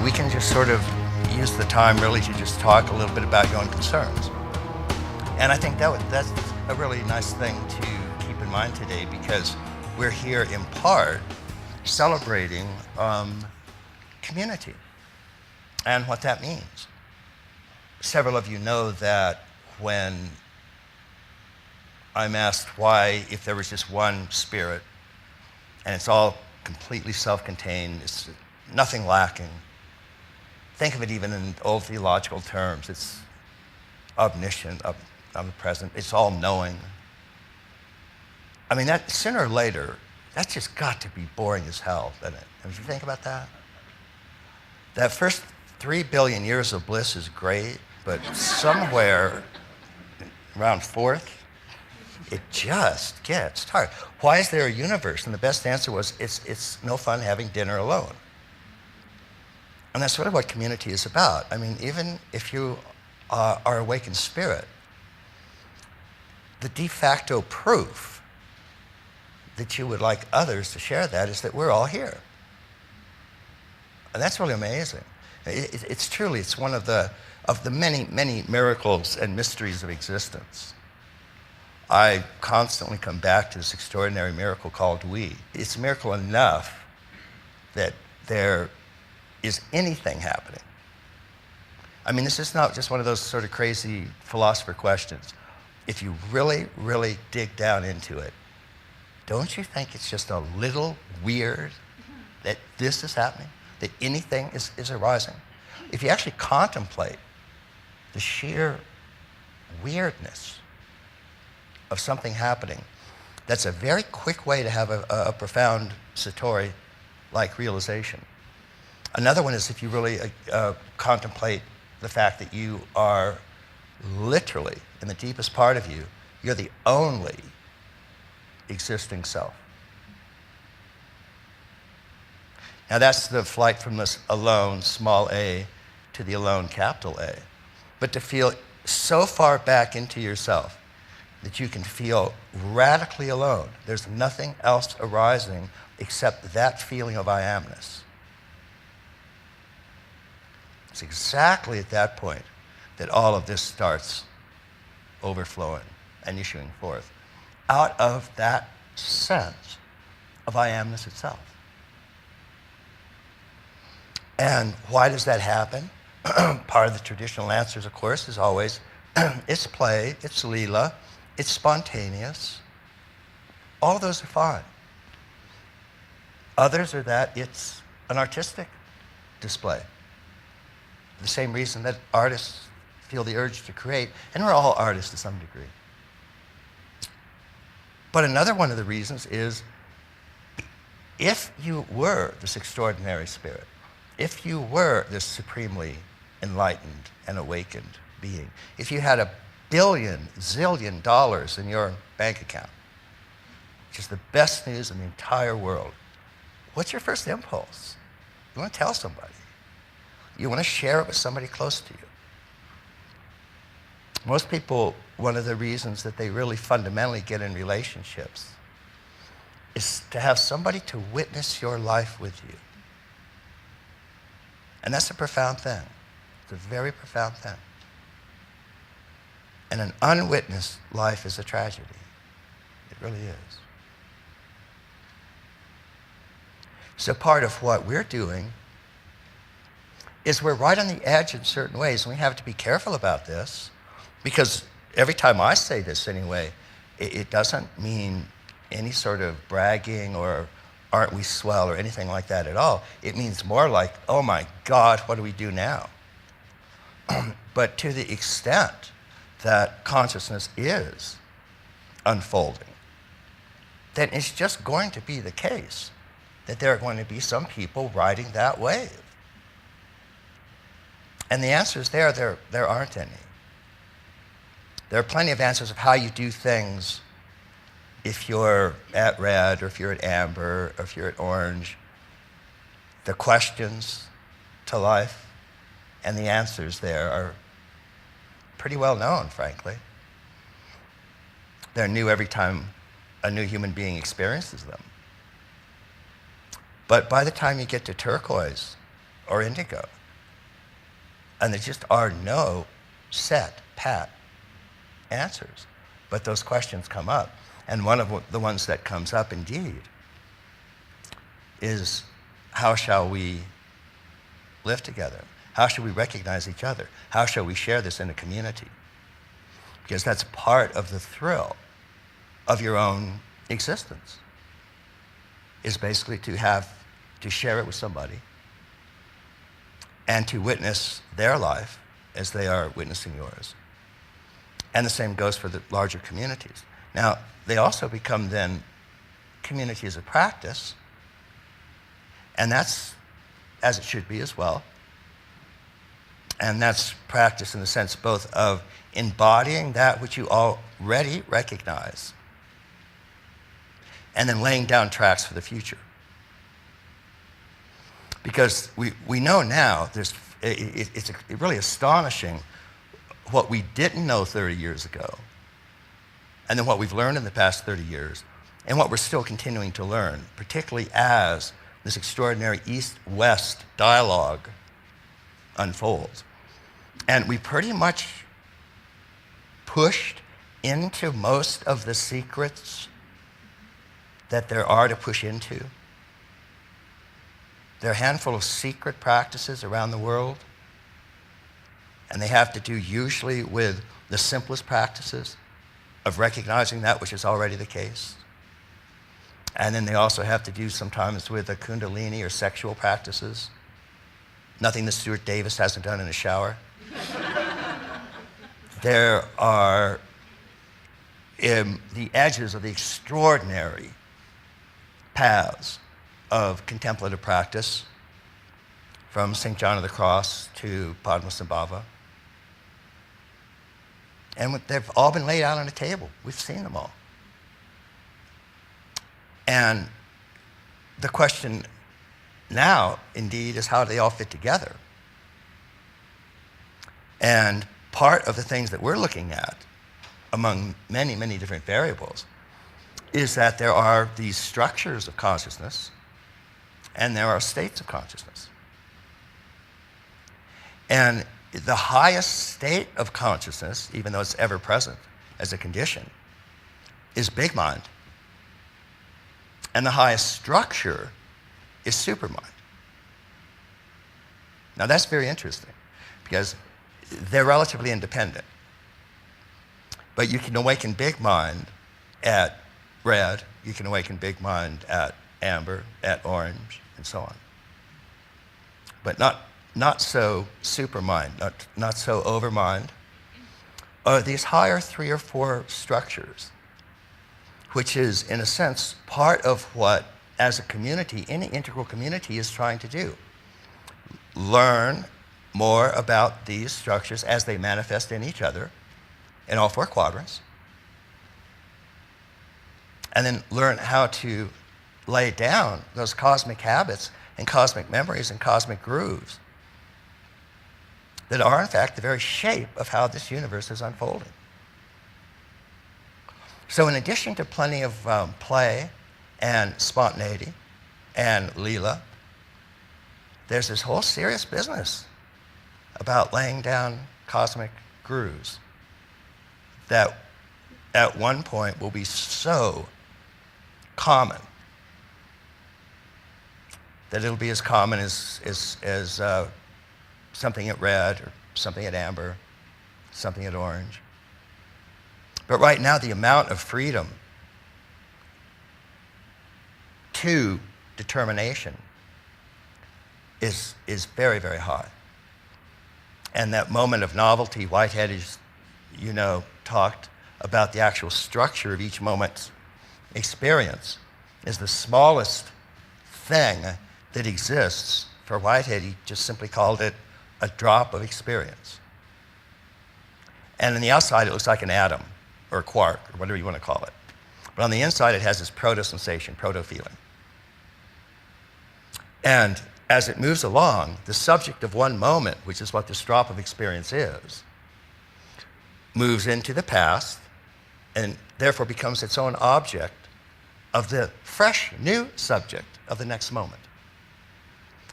we can just sort of use the time really to just talk a little bit about your own concerns. And I think that's a really nice thing to keep in mind today, because we're here in part celebrating community and what that means. Several of you know that when I'm asked why, if there was just one spirit and it's all completely self-contained, it's nothing lacking. Think of it even in old theological terms. It's omniscient, omnipresent. It's all-knowing. I mean, that sooner or later, that's just got to be boring as hell, doesn't it? If you think about that, that first 3 billion years of bliss is great, but somewhere around fourth, it just gets tired. Why is there a universe? And the best answer was, it's no fun having dinner alone. And that's sort of what community is about. I mean, even if you are awakened spirit, the de facto proof that you would like others to share that is that we're all here. And that's really amazing. It's truly, it's one of the many, many miracles and mysteries of existence. I constantly come back to this extraordinary miracle called we. It's a miracle enough that there is anything happening. I mean, this is not just one of those sort of crazy philosopher questions. If you really, really dig down into it, don't you think it's just a little weird that this is happening, that anything is arising? If you actually contemplate the sheer weirdness of something happening, that's a very quick way to have a profound Satori-like realization. Another one is if you really contemplate the fact that you are literally, in the deepest part of you, you're the only existing self. Now that's the flight from this alone, small a, to the alone, capital A. But to feel so far back into yourself that you can feel radically alone. There's nothing else arising except that feeling of I amness. It's exactly at that point that all of this starts overflowing and issuing forth out of that sense of I amness itself. And why does that happen? Part of the traditional answers, of course, is always it's play, it's Leela, it's spontaneous. All of those are fine. Others are that it's an artistic display. The same reason that artists feel the urge to create, and we're all artists to some degree. But another one of the reasons is if you were this extraordinary spirit, if you were this supremely enlightened and awakened being, if you had $1 billion, zillion dollars in your bank account, which is the best news in the entire world, what's your first impulse? You want to tell somebody. You want to share it with somebody close to you. Most people, one of the reasons that they really fundamentally get in relationships is to have somebody to witness your life with you. And that's a profound thing. It's a very profound thing. And an unwitnessed life is a tragedy. It really is. So part of what we're doing is we're right on the edge in certain ways, and we have to be careful about this, because every time I say this anyway, it doesn't mean any sort of bragging or aren't we swell or anything like that at all. It means more like, oh my God, what do we do now? But to the extent that consciousness is unfolding, then it's just going to be the case that there are going to be some people riding that wave. And the answer is there aren't any. There are plenty of answers of how you do things if you're at red, or if you're at amber, or if you're at orange. The questions to life and the answers there are pretty well known, frankly. They're new every time a new human being experiences them. But by the time you get to turquoise, or indigo. And there just are no set, pat answers. But those questions come up. And one of the ones that comes up indeed is, how shall we live together? How shall we recognize each other? How shall we share this in a community? Because that's part of the thrill of your own existence, is basically to share it with somebody and to witness their life as they are witnessing yours. And the same goes for the larger communities. Now, they also become then communities of practice, and that's as it should be as well. And that's practice in the sense both of embodying that which you already recognize and then laying down tracks for the future. Because we know now, it's really astonishing what we didn't know 30 years ago, and then what we've learned in the past 30 years, and what we're still continuing to learn, particularly as this extraordinary East-West dialogue unfolds. And we pretty much pushed into most of the secrets that there are to push into. There are a handful of secret practices around the world, and they have to do usually with the simplest practices of recognizing that which is already the case. And then they also have to do sometimes with the kundalini or sexual practices. Nothing that Stuart Davis hasn't done in a shower. There are the edges of the extraordinary paths of contemplative practice, from St. John of the Cross to Padmasambhava. And they've all been laid out on a table. We've seen them all. And the question now, indeed, is how do they all fit together? And part of the things that we're looking at, among many, many different variables, is that there are these structures of consciousness and there are states of consciousness. And the highest state of consciousness, even though it's ever present as a condition, is big mind. And the highest structure is supermind. Now that's very interesting because they're relatively independent. But you can awaken big mind at red, you can awaken big mind at amber, at orange, and so on. But not so supermind, not so overmind. These higher 3 or 4 structures, which is, in a sense, part of what, as a community, any integral community is trying to do. Learn more about these structures as they manifest in each other, in all 4 quadrants, and then learn how to lay down those cosmic habits and cosmic memories and cosmic grooves that are, in fact, the very shape of how this universe is unfolding. So in addition to plenty of play and spontaneity and Leela, there's this whole serious business about laying down cosmic grooves that at one point will be so common that it'll be as common as something at red or something at amber, something at orange. But right now, the amount of freedom to determination is very, very high. And that moment of novelty, Whitehead is, talked about the actual structure of each moment's experience, is the smallest thing that exists. For Whitehead, he just simply called it a drop of experience. And on the outside, it looks like an atom, or a quark, or whatever you want to call it. But on the inside, it has this proto-sensation, proto-feeling. And as it moves along, the subject of one moment, which is what this drop of experience is, moves into the past, and therefore becomes its own object of the fresh, new subject of the next moment.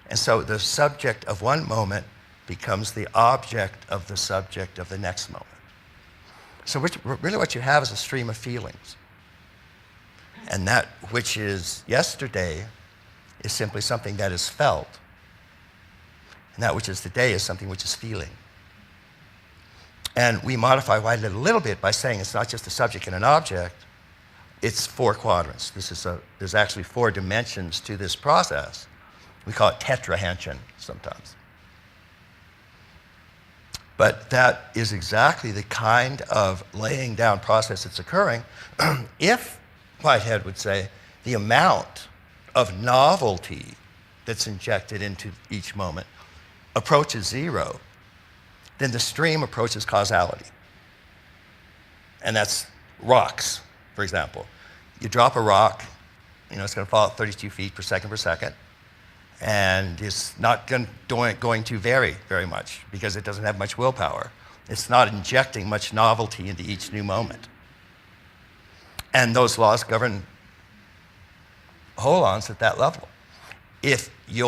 And so the subject of one moment becomes the object of the subject of the next moment. So really what you have is a stream of feelings. And that which is yesterday is simply something that is felt. And that which is today is something which is feeling. And we modify White a little bit by saying it's not just a subject and an object, it's 4 quadrants. There's actually 4 dimensions to this process. We call it tetrahedron sometimes. But that is exactly the kind of laying down process that's occurring if, Whitehead would say, the amount of novelty that's injected into each moment approaches 0, then the stream approaches causality. And that's rocks, for example. You drop a rock, it's going to fall at 32 feet per second, and it's not going to vary very much because it doesn't have much willpower. It's not injecting much novelty into each new moment. And those laws govern holons at that level. If you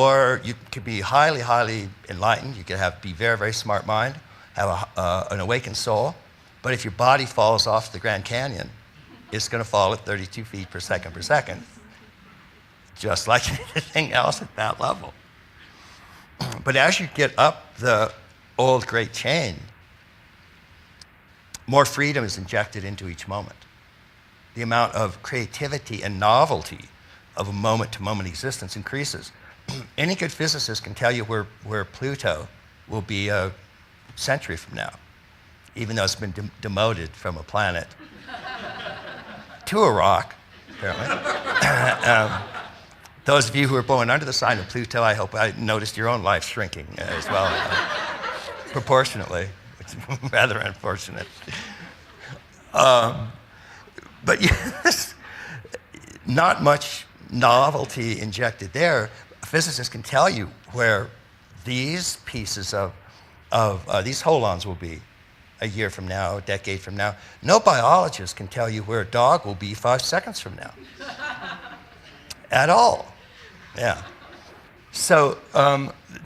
could be highly, highly enlightened, you could be very, very smart mind, have an awakened soul, but if your body falls off the Grand Canyon, it's going to fall at 32 feet per second, just like anything else at that level. But as you get up the old great chain, more freedom is injected into each moment. The amount of creativity and novelty of a moment-to-moment existence increases. Any good physicist can tell you where Pluto will be a century from now, even though it's been demoted from a planet to a rock, apparently. Those of you who were born under the sign of Pluto, I hope I noticed your own life shrinking as well, proportionately, which is rather unfortunate. But yes, not much novelty injected there. Physicists can tell you where these pieces of these holons will be a year from now, a decade from now. No biologist can tell you where a dog will be 5 seconds from now. At all. Yeah. So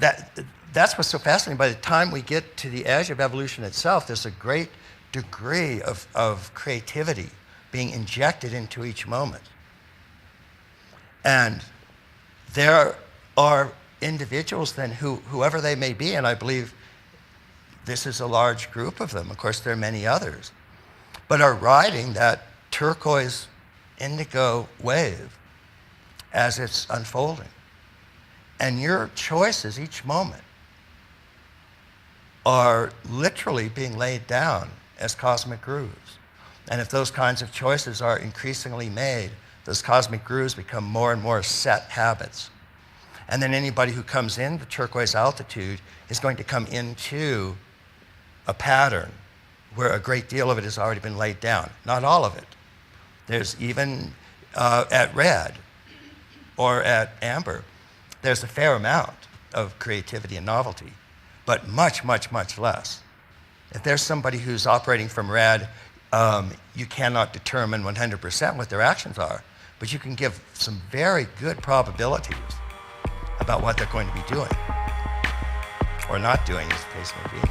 that's what's so fascinating. By the time we get to the edge of evolution itself, there's a great degree of creativity being injected into each moment. And there are individuals then whoever they may be, and I believe this is a large group of them, of course there are many others, but are riding that turquoise indigo wave as it's unfolding. And your choices each moment are literally being laid down as cosmic grooves. And if those kinds of choices are increasingly made, those cosmic grooves become more and more set habits. And then anybody who comes in the turquoise altitude is going to come into a pattern where a great deal of it has already been laid down. Not all of it. There's even at red or at amber, there's a fair amount of creativity and novelty, but much, much, much less. If there's somebody who's operating from red, you cannot determine 100% what their actions are, but you can give some very good probabilities about what they're going to be doing or not doing, as the case may be.